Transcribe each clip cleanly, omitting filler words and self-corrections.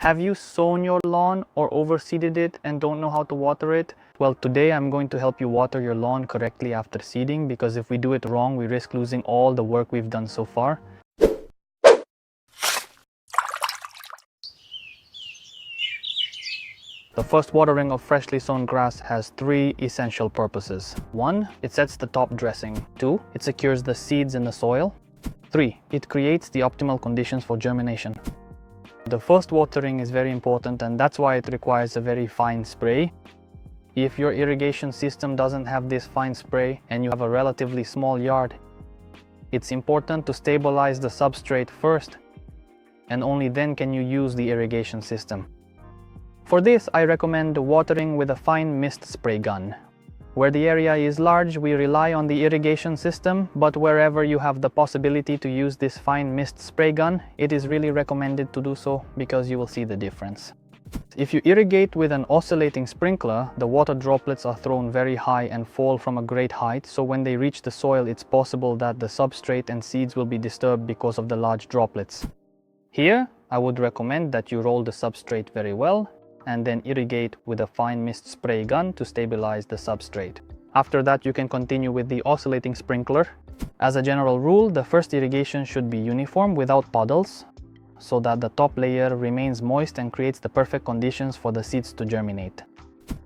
Have you sown your lawn or overseeded it and don't know how to water it? Well, today I'm going to help you water your lawn correctly after seeding, because if we do it wrong, we risk losing all the work we've done so far. The first watering of freshly sown grass has 3 essential purposes. 1. It sets the top dressing. 2. It secures the seeds in the soil. 3. It creates the optimal conditions for germination. The first watering is very important, and that's why it requires a very fine spray. If your irrigation system doesn't have this fine spray and you have a relatively small yard, it's important to stabilize the substrate first, and only then can you use the irrigation system. For this, I recommend watering with a fine mist spray gun. Where the area is large, we rely on the irrigation system, but wherever you have the possibility to use this fine mist spray gun, it is really recommended to do so, because you will see the difference. If you irrigate with an oscillating sprinkler, the water droplets are thrown very high and fall from a great height, so when they reach the soil, it's possible that the substrate and seeds will be disturbed because of the large droplets. Here, I would recommend that you roll the substrate very well and then irrigate with a fine mist spray gun to stabilize the substrate. After that, you can continue with the oscillating sprinkler. As a general rule, the first irrigation should be uniform without puddles, so that the top layer remains moist and creates the perfect conditions for the seeds to germinate.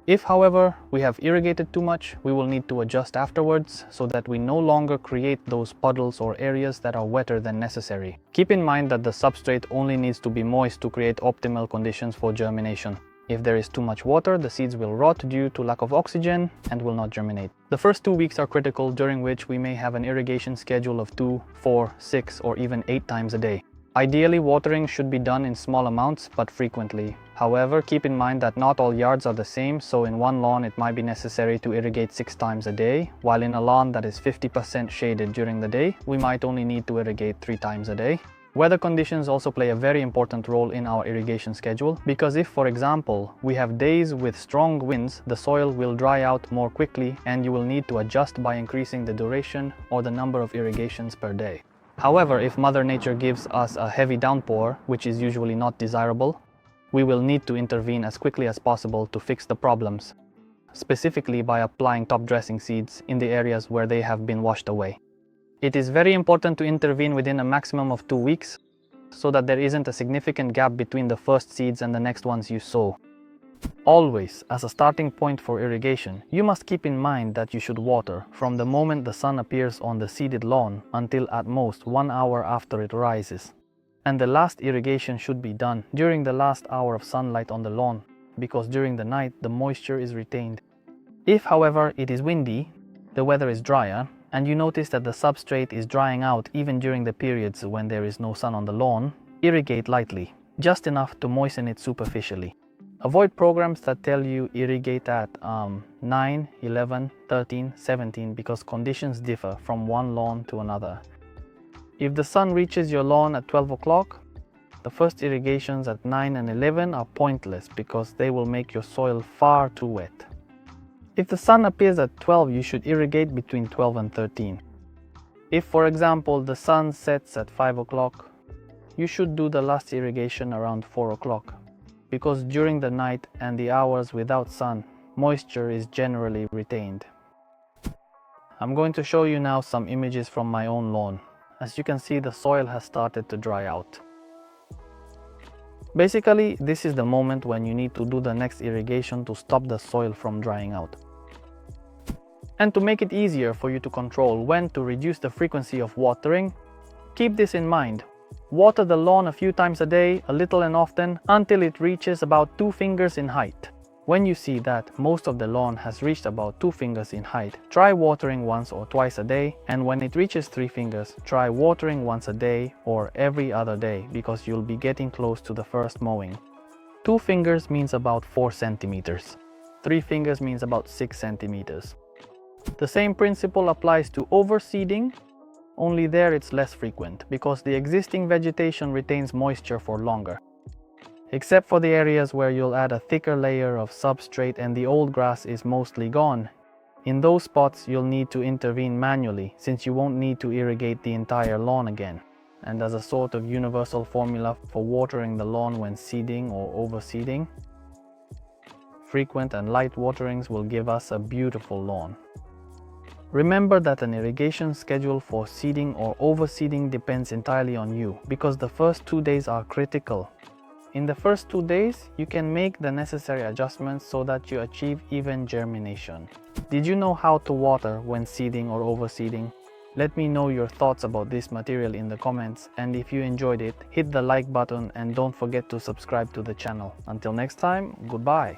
If, however, we have irrigated too much, we will need to adjust afterwards so that we no longer create those puddles or areas that are wetter than necessary. Keep in mind that the substrate only needs to be moist to create optimal conditions for germination. If there is too much water, the seeds will rot due to lack of oxygen and will not germinate. The first 2 weeks are critical, during which we may have an irrigation schedule of 2, 4, 6 or even 8 times a day. Ideally, watering should be done in small amounts but frequently. However, keep in mind that not all yards are the same, so in one lawn it might be necessary to irrigate 6 times a day, while in a lawn that is 50% shaded during the day, we might only need to irrigate 3 times a day. Weather conditions also play a very important role in our irrigation schedule, because if, for example, we have days with strong winds, the soil will dry out more quickly and you will need to adjust by increasing the duration or the number of irrigations per day. However, if Mother Nature gives us a heavy downpour, which is usually not desirable, we will need to intervene as quickly as possible to fix the problems, specifically by applying top dressing seeds in the areas where they have been washed away. It is very important to intervene within a maximum of 2 weeks, so that there isn't a significant gap between the first seeds and the next ones you sow. Always, as a starting point for irrigation, you must keep in mind that you should water from the moment the sun appears on the seeded lawn until at most 1 hour after it rises. And the last irrigation should be done during the last hour of sunlight on the lawn, because during the night the moisture is retained. If, however, it is windy, the weather is drier, and you notice that the substrate is drying out even during the periods when there is no sun on the lawn, irrigate lightly, just enough to moisten it superficially. Avoid programs that tell you irrigate at 9, 11, 13, 17, because conditions differ from one lawn to another. If the sun reaches your lawn at 12 o'clock, the first irrigations at 9 and 11 are pointless, because they will make your soil far too wet. If the sun appears at 12, you should irrigate between 12 and 13. If, for example, the sun sets at 5 o'clock, you should do the last irrigation around 4 o'clock, because during the night and the hours without sun, moisture is generally retained. I'm going to show you now some images from my own lawn. As you can see, the soil has started to dry out. Basically, this is the moment when you need to do the next irrigation to stop the soil from drying out. And to make it easier for you to control when to reduce the frequency of watering, keep this in mind. Water the lawn a few times a day, a little and often, until it reaches about 2 fingers in height. When you see that most of the lawn has reached about 2 fingers in height, try watering once or twice a day, and when it reaches 3 fingers, try watering once a day or every other day, because you'll be getting close to the first mowing. 2 fingers means about 4 centimeters. 3 fingers means about 6 centimeters. The same principle applies to overseeding, only there it's less frequent, because the existing vegetation retains moisture for longer. Except for the areas where you'll add a thicker layer of substrate and the old grass is mostly gone. In those spots, you'll need to intervene manually, since you won't need to irrigate the entire lawn again. and as a sort of universal formula for watering the lawn when seeding or overseeding, frequent and light waterings will give us a beautiful lawn. Remember that an irrigation schedule for seeding or overseeding depends entirely on you, because the first 2 days are critical. In the first 2 days, you can make the necessary adjustments so that you achieve even germination. Did you know how to water when seeding or overseeding? Let me know your thoughts about this material in the comments, and if you enjoyed it, hit the like button and don't forget to subscribe to the channel. Until next time, goodbye!